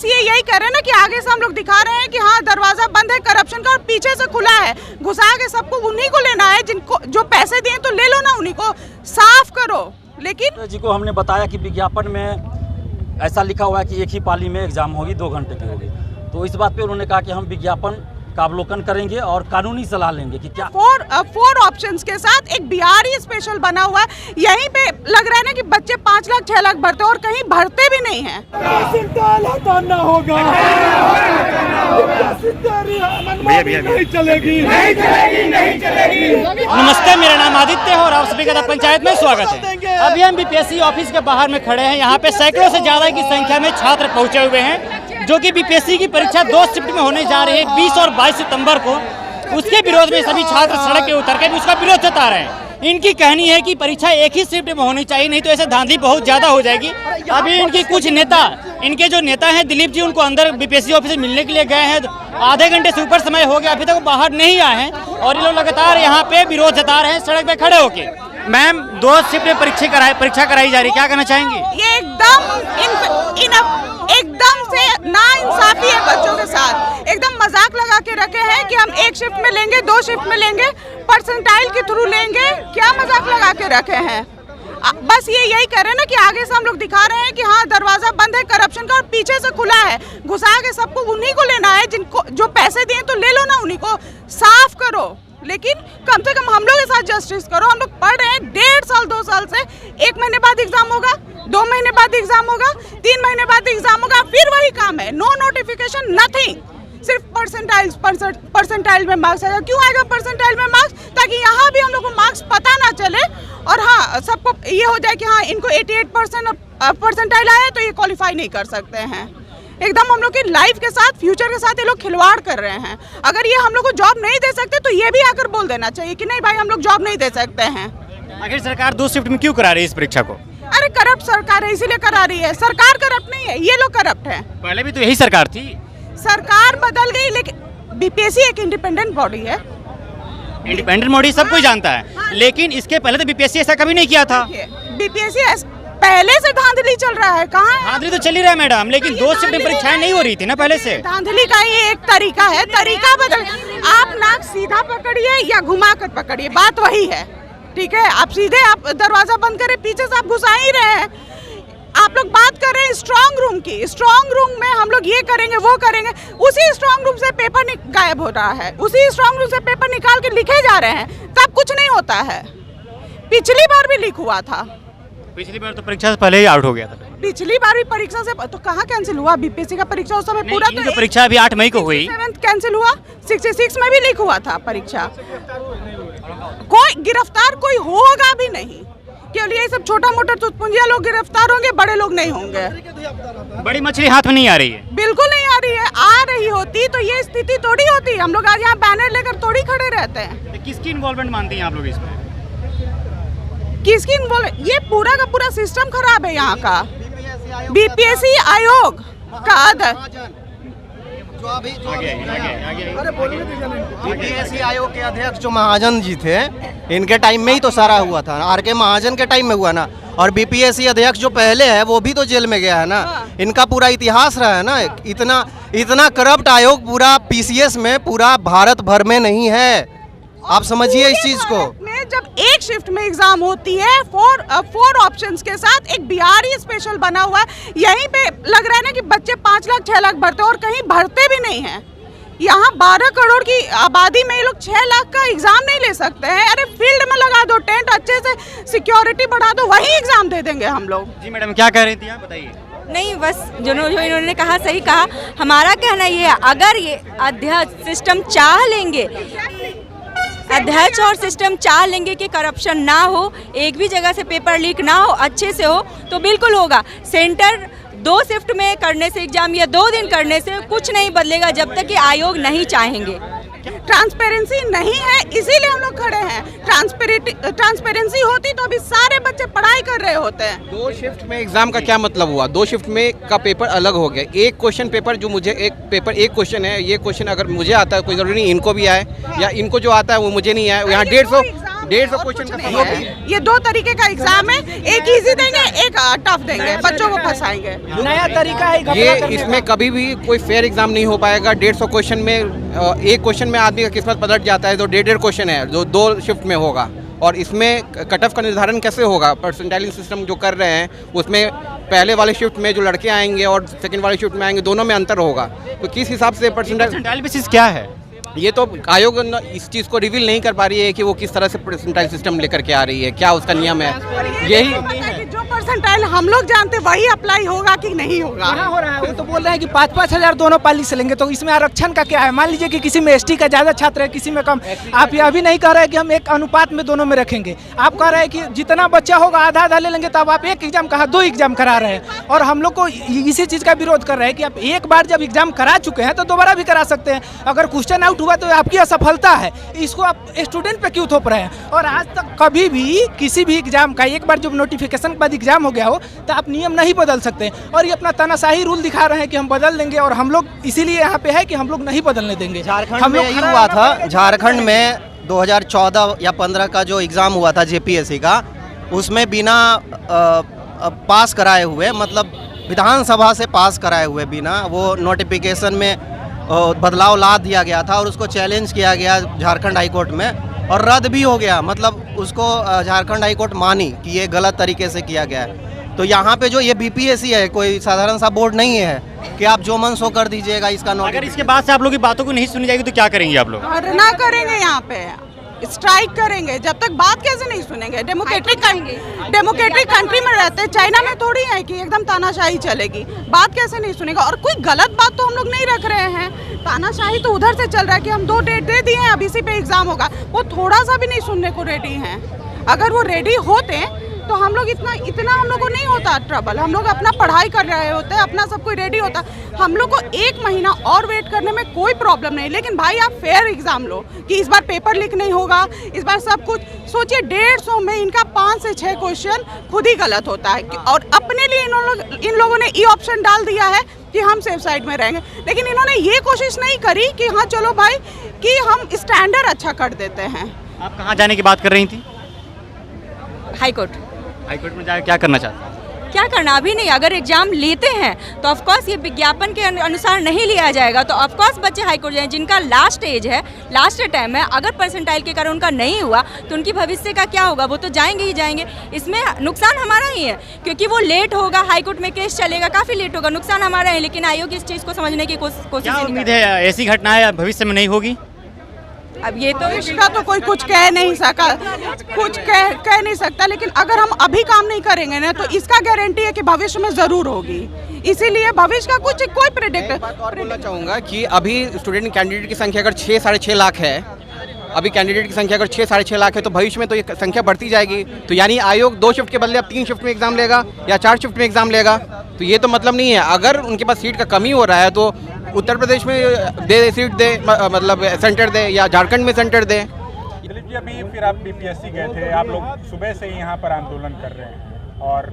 बस ये यही कह रहे हैं ना कि आगे से हम लोग दिखा रहे हैं कि हाँ दरवाजा बंद है करप्शन का और पीछे से खुला है, घुसा के सबको उन्हीं को लेना है जिनको जो पैसे दिए तो ले लो ना, उन्हीं को साफ करो। लेकिन जी को हमने बताया कि विज्ञापन में ऐसा लिखा हुआ है कि एक ही पाली में एग्जाम होगी, 2 घंटे की होगी, तो इस बात पे उन्होंने कहा कि हम विज्ञापन का अवलोकन करेंगे और कानूनी सलाह लेंगे कि क्या 4 ऑप्शंस के साथ एक बिहारी स्पेशल बना हुआ है। यहीं पे लग रहा है ना कि बच्चे 5 लाख 6 लाख भरते और कहीं भरते भी नहीं है। नमस्ते, मेरा नाम आदित्य है और आप सभी का पंचायत में स्वागत है। अभी हम बीपीएससी ऑफिस के बाहर में खड़े हैं। यहाँ पे सैकड़ों से ज्यादा की संख्या में छात्र पहुंचे हुए हैं जो कि बीपीएससी की परीक्षा 2 शिफ्ट में होने जा रही है 20 और 22 सितंबर को। उसके विरोध में सभी छात्र सड़क पे उतर के भी उसका विरोध जता रहे हैं। इनकी कहनी है कि परीक्षा एक ही शिफ्ट में होनी चाहिए, नहीं तो ऐसे धांधली बहुत ज्यादा हो जाएगी। अभी इनकी कुछ नेता, इनके जो नेता हैं दिलीप जी, उनको अंदर बीपीएससी ऑफिस में मिलने के लिए गए हैं। आधे घंटे से ऊपर समय हो गया, अभी तक वो बाहर नहीं आए हैं और ये लोग लगातार यहाँ पे विरोध जता रहे हैं सड़क पे खड़े होके। मैम, 2 शिफ्ट में परीक्षा कराई जा रही, क्या कहना चाहेंगी? ये एकदम से नाइंसाफी है बच्चों के साथ। एकदम मजाक लगा के रखे हैं कि हम 1 शिफ्ट में लेंगे, 2 शिफ्ट में लेंगे, परसेंटाइल के थ्रू लेंगे। क्या मजाक लगा के रखे हैं? बस ये यही कह रहे हैं ना कि आगे से हम लोग दिखा रहे हैं कि हाँ दरवाजा बंद है करप्शन का और पीछे से खुला है, घुसा के सबको उन्हीं को लेना है जिनको जो पैसे दिए तो ले लो ना, उन्हीं को साफ करो। लेकिन कम से कम हम लोग के साथ जस्टिस करो। हम लोग पढ़ रहे हैं 1.5 साल 2 साल से, 1 महीने बाद एग्जाम होगा, 2 महीने बाद एग्जाम होगा, 3 महीने बाद एग्जाम होगा, फिर वही काम है, नो नोटिफिकेशन, नथिंग। सिर्फ परसेंटाइल में मार्क्स आएगा। क्यों आएगा परसेंटाइल में मार्क्स? ताकि यहाँ भी हम लोग को मार्क्स पता ना चले और हाँ सबको ये हो जाए कि हाँ इनको 88% परसेंटाइल आया तो ये क्वालिफाई नहीं कर सकते हैं। एकदम हम लोग की लाइफ के साथ, फ्यूचर के साथ ये लोग खिलवाड़ कर रहे हैं। अगर ये हम लोग को जॉब नहीं दे सकते तो ये भी आकर बोल देना चाहिए कि नहीं भाई हम लोग जॉब नहीं दे सकते हैं। आखिर सरकार 2 शिफ्ट में क्यों करा रही है इस परीक्षा को? अरे करप्ट सरकार है, इसीलिए करा रही है। सरकार करप्ट नहीं है, ये लोग करप्ट है। पहले भी तो यही सरकार थी। सरकार बदल गई लेकिन बीपीएससी एक इंडिपेंडेंट बॉडी है। इंडिपेंडेंट बॉडी सब कोई जानता है, लेकिन इसके पहले तो बीपीएससी ऐसा कभी नहीं किया था। बीपीएससी पहले से धांधली चल रहा है। कहाँ है? धांधली तो चल ही रहा है मैडम, लेकिन 2 शिफ्ट में परीक्षाएं नहीं हो रही थी ना पहले से। धांधली का ये एक तरीका है, तरीका बदल। आप नाक सीधा पकड़िए या घुमा कर पकड़िए, बात वही है। ठीक है, आप सीधे आप दरवाजा बंद करें, पीछे से आप घुसा ही रहे हैं। आप लोग बात कर रहे हैं स्ट्रांग रूम की, स्ट्रांग रूम में हम लोग ये करेंगे वो करेंगे, उसी स्ट्रांग रूम से पेपर गायब हो रहा है, उसी स्ट्रांग रूम से पेपर निकाल के लिखे जा रहे हैं, तब कुछ नहीं होता है। पिछली बार भी लीक हुआ था। पिछली बार तो परीक्षा से पहले ही आउट हो गया था। पिछली बार भी परीक्षा से तो कहाँ कैंसिल हुआ? बीपीएससी का परीक्षा उस समय पूरा तो परीक्षा अभी 8 मई को हुई, 7 कैंसिल हुआ, 66 में भी लीक हुआ था परीक्षा। कोई गिरफ्तार कोई होगा भी नहीं, केवल ये सब छोटा मोटा चुटपुंजिया लोग गिरफ्तार होंगे, बड़े लोग नहीं होंगे। बड़ी मछली हाथ में नहीं आ रही है। बिल्कुल नहीं आ रही है। आ रही होती तो ये स्थिति थोड़ी होती। हम लोग आज यहाँ बैनर लेकर थोड़ी खड़े रहते हैं। तो किसकी इन्वॉल्वमेंट मानती हैं आप लोग इसमें? किसकी इन्वॉल्वमेंट? ये पूरा का पूरा सिस्टम खराब है यहाँ का। बीपीएससी आयोग का बीपीएससी आयोग के अध्यक्ष जो महाजन जी थे, इनके टाइम में ही तो सारा हुआ था। आर.के. महाजन के टाइम में हुआ ना। और बीपीएससी अध्यक्ष जो पहले है वो भी तो जेल में गया है ना। इनका पूरा इतिहास रहा है ना। इतना करप्ट आयोग पूरा पीसीएस में, पूरा भारत भर में नहीं है। आप समझिए इस चीज को। जब 1 शिफ्ट में एग्जाम होती है 4 ऑप्शंस के साथ एक बिहारी स्पेशल बना हुआ है। यहीं पे लग रहा है ना कि बच्चे 5 लाख 6 लाख भरते और कहीं भरते भी नहीं है। यहाँ 12 करोड़ की आबादी में ये लोग 6 लाख का एग्जाम नहीं ले सकते हैं। अरे फील्ड में लगा दो टेंट, अच्छे से सिक्योरिटी बढ़ा दो, वही एग्जाम दे देंगे हम लोग। जी मैडम, क्या कह रही थी आप, बताइए। नहीं, बस जो इन्होंने कहा सही कहा। हमारा कहना ये है, अगर ये अध्यक्ष सिस्टम चाह लेंगे, अध्यक्ष और सिस्टम चाह लेंगे कि करप्शन ना हो, एक भी जगह से पेपर लीक ना हो, अच्छे से हो, तो बिल्कुल होगा। सेंटर 2 शिफ्ट में करने से एग्जाम या 2 दिन करने से कुछ नहीं बदलेगा जब तक कि आयोग नहीं चाहेंगे। ट्रांसपेरेंसी नहीं है, इसीलिए हम लोग खड़े हैं। ट्रांसपेरेंसी होती तो अभी सारे बच्चे पढ़ाई कर रहे होते हैं। 2 शिफ्ट में एग्जाम का क्या मतलब हुआ? 2 शिफ्ट में का पेपर अलग हो गया। एक क्वेश्चन पेपर जो मुझे एक क्वेश्चन है, ये क्वेश्चन अगर मुझे आता है कोई जरूरी नहीं इनको भी आए, या इनको जो आता है वो मुझे नहीं आए। यहाँ 150 और क्वेश्चन कुछ का नहीं समय है। ये 2 तरीके का एग्जाम है, एक इजी देंगे, एक टफ देंगे, बच्चों को फंसाएंगे। नया तरीका है घपला ये करने इसमें कभी भी कोई फेयर एग्जाम नहीं हो पाएगा। 150 क्वेश्चन में एक क्वेश्चन में आदमी का किस्मत पलट जाता है, तो 1.5 क्वेश्चन है जो 2 शिफ्ट में होगा। और इसमें कट ऑफ का निर्धारण कैसे होगा? परसेंटाइलिंग सिस्टम जो कर रहे हैं उसमें पहले वाले शिफ्ट में जो लड़के आएंगे और सेकंड वाले शिफ्ट में आएंगे, दोनों में अंतर होगा। तो किस हिसाब से परसेंटाइल बेसिस क्या है? ये तो आयोग इस चीज़ को रिवील नहीं कर पा रही है कि वो किस तरह से परसेंटाइल सिस्टम लेकर के आ रही है, क्या उसका नियम है। यही पता है कि जो परसेंटाइल हम लोग जानते वही अप्लाई होगा कि नहीं होगा। कहाँ हो रहा है? वो तो बोल रहे हैं कि 5-5 हज़ार दोनों पाली से लेंगे, तो इसमें आरक्षण का क्या है? मान लीजिए कि किसी में एसटी का ज़्यादा छात्र है, किसी में कम। आप यह भी नहीं कह रहे कि हम एक अनुपात में दोनों में रखेंगे। आप कह रहे हैं कि जितना बच्चा होगा आधा आधा ले लेंगे, तब आप एक एग्जाम कहा 2 एग्जाम करा रहे हैं। और हम लोग को इसी चीज़ का विरोध कर रहे हैं कि आप एक बार जब एग्जाम करा चुके हैं तो दोबारा भी करा सकते हैं। अगर क्वेश्चन आउट हुआ तो आपकी असफलता है, इसको आप स्टूडेंट पे क्यों थोप रहे हैं? और आज तक कभी भी किसी भी एग्जाम का एक बार जब नोटिफिकेशन के बाद एग्जाम हो गया हो तो आप नियम नहीं बदल सकते। और ये अपना तानाशाही रूल दिखा रहे हैं कि हम बदल देंगे, और हम लोग इसीलिए यहाँ पे है कि हम लोग नहीं बदलने देंगे। झारखंड में यही हुआ था। झारखंड में 2014 या 15 का जो एग्ज़ाम हुआ था जेपीएससी का, उसमें बिना पास कराए हुए, मतलब विधानसभा से पास कराए हुए बिना, वो नोटिफिकेशन में बदलाव ला दिया गया था और उसको चैलेंज किया गया झारखंड हाई कोर्ट में और रद्द भी हो गया। मतलब उसको झारखंड हाई कोर्ट मानी कि ये गलत तरीके से किया गया है। तो यहाँ पे जो ये बीपीएससी है, कोई साधारण सा बोर्ड नहीं है कि आप जो मन सो कर दीजिएगा इसका नोटिस। अगर इसके बाद से आप लोग की बातों को नहीं सुनी जाएगी तो क्या करेंगे आप लोग? धरना करेंगे, यहाँ पे स्ट्राइक करेंगे। जब तक बात कैसे नहीं सुनेंगे? डेमोक्रेटिक कंट्री में रहते हैं, चाइना में थोड़ी है कि एकदम तानाशाही चलेगी। बात कैसे नहीं सुनेगा? और कोई गलत बात तो हम लोग नहीं रख रहे हैं। तानाशाही तो उधर से चल रहा है कि हम 2 डेट दे दिए हैं, अब इसी पे एग्जाम होगा। वो थोड़ा सा भी नहीं सुनने को रेडी हैं। अगर वो रेडी होते तो हम लोग इतना हम लोग को नहीं होता ट्रबल। हम लोग अपना पढ़ाई कर रहे होते, अपना सब कुछ रेडी होता। हम लोग को 1 महीना और वेट करने में कोई प्रॉब्लम नहीं। लेकिन भाई आप फेयर एग्जाम लो कि इस बार पेपर लीक नहीं होगा, इस बार सब कुछ सोचिए। 150 में इनका 5 से 6 क्वेश्चन खुद ही गलत होता है। और अपने लिए इन लोगों ने ये ऑप्शन डाल दिया है कि हम सेफ साइड में रहेंगे। लेकिन इन्होंने ये कोशिश नहीं करी कि हाँ चलो भाई कि हम स्टैंडर्ड अच्छा कर देते हैं। आप कहाँ जाने की बात कर रही थी? हाईकोर्ट। हाईकोर्ट में जाकर क्या करना चाहते हैं? क्या करना? अभी नहीं, अगर एग्जाम लेते हैं तो ऑफकोर्स ये विज्ञापन के अनुसार नहीं लिया जाएगा, तो ऑफकोर्स बच्चे हाईकोर्ट जाएं। जिनका लास्ट एज है, लास्ट टाइम है, अगर परसेंटाइल के कारण उनका नहीं हुआ तो उनकी भविष्य का क्या होगा? वो तो जाएंगे ही जाएंगे। इसमें नुकसान हमारा ही है क्योंकि वो लेट होगा, हाईकोर्ट में केस चलेगा, काफ़ी लेट होगा, नुकसान हमारा है। लेकिन आयोग इस चीज़ को समझने की कोशिश क्या उम्मीद है ऐसी घटनाएं भविष्य में नहीं होगी? अब ये तो इसका तो कोई कुछ कह नहीं सका, कुछ कह नहीं सकता। लेकिन अगर हम अभी काम नहीं करेंगे ना तो इसका गारंटी है कि भविष्य में जरूर होगी। इसीलिए भविष्य का कोई प्रेडिक्ट बोलना चाहूँगा कि अभी स्टूडेंट कैंडिडेट की संख्या अगर 6-6.5 लाख है, अभी कैंडिडेट की संख्या अगर 6-6.5 लाख है, तो भविष्य में तो ये संख्या बढ़ती जाएगी। तो यानी आयोग 2 शिफ्ट के बदले अब 3 शिफ्ट में एग्जाम लेगा या 4 शिफ्ट में एग्जाम लेगा। तो ये तो मतलब नहीं है। अगर उनके पास सीट का कमी हो रहा है तो उत्तर प्रदेश में सीट दे, मतलब सेंटर दे, या झारखंड में सेंटर दे। दिलीप जी, अभी फिर आप बीपीएससी गए थे, आप लोग सुबह से ही यहाँ पर आंदोलन कर रहे हैं और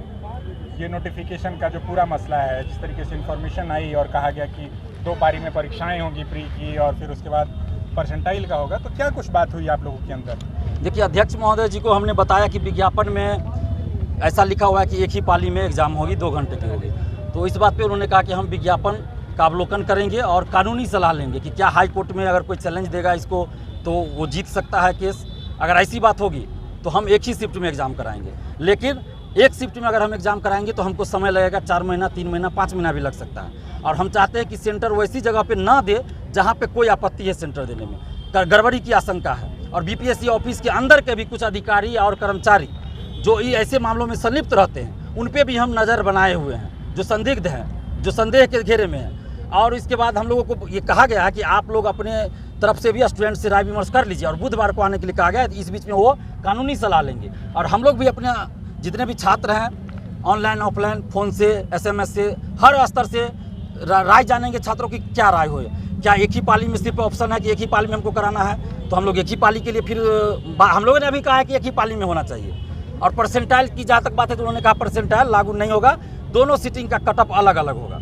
ये नोटिफिकेशन का जो पूरा मसला है, जिस तरीके से इन्फॉर्मेशन आई और कहा गया कि 2 पारी में परीक्षाएं होंगी प्री की और फिर उसके बाद परसेंटाइल का होगा, तो क्या कुछ बात हुई आप लोगों के अंदर? देखिए, अध्यक्ष महोदय जी को हमने बताया कि विज्ञापन में ऐसा लिखा हुआ है कि एक ही पाली में एग्जाम होगी, 2 घंटे की होगी। तो इस बात पे उन्होंने कहा कि हम विज्ञापन का अवलोकन करेंगे और कानूनी सलाह लेंगे कि क्या हाई कोर्ट में अगर कोई चैलेंज देगा इसको तो वो जीत सकता है केस। अगर ऐसी बात होगी तो हम एक ही शिफ्ट में एग्ज़ाम कराएंगे। लेकिन एक शिफ्ट में अगर हम एग्ज़ाम कराएंगे तो हमको समय लगेगा 4 महीना, 3 महीना, 5 महीना भी लग सकता है। और हम चाहते हैं कि सेंटर वैसी जगह पे ना दे जहाँ पे कोई आपत्ति है सेंटर देने में, गड़बड़ी की आशंका है। और बीपीएससी ऑफिस के अंदर के भी कुछ अधिकारी और कर्मचारी जो ऐसे मामलों में संलिप्त रहते हैं, उन पर भी हम नज़र बनाए हुए हैं, जो संदिग्ध हैं, जो संदेह के घेरे में हैं। और इसके बाद हम लोगों को ये कहा गया है कि आप लोग अपने तरफ से भी स्टूडेंट से राय विमर्श कर लीजिए और बुधवार को आने के लिए कहा गया है। इस बीच में वो कानूनी सलाह लेंगे और हम लोग भी अपने जितने भी छात्र हैं ऑनलाइन ऑफलाइन फ़ोन से, SMS से, हर स्तर से राय जानेंगे छात्रों की क्या राय हो। क्या एक ही पाली में सिर्फ ऑप्शन है कि एक ही पाली में हमको कराना है, तो हम लोग एक ही पाली के लिए फिर हम लोगों ने अभी कहा है कि एक ही पाली में होना चाहिए। और परसेंटाइल की जहाँ तक बात है तो उन्होंने कहा परसेंटाइल लागू नहीं होगा, दोनों सीटिंग का कटअप अलग अलग होगा,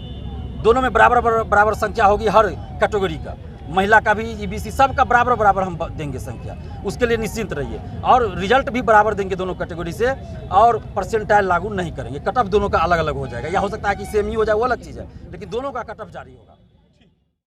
दोनों में बराबर संख्या होगी हर कैटेगरी का। महिला का भी ईबीसी सबका बराबर बराबर हम देंगे संख्या, उसके लिए निश्चिंत रहिए। और रिजल्ट भी बराबर देंगे दोनों कैटेगरी से, और परसेंटाइल लागू नहीं करेंगे। कट ऑफ दोनों का अलग अलग हो जाएगा, या हो सकता है कि सेम ही हो जाए, वो अलग चीज़ है, लेकिन दोनों का कट ऑफ जारी होगा।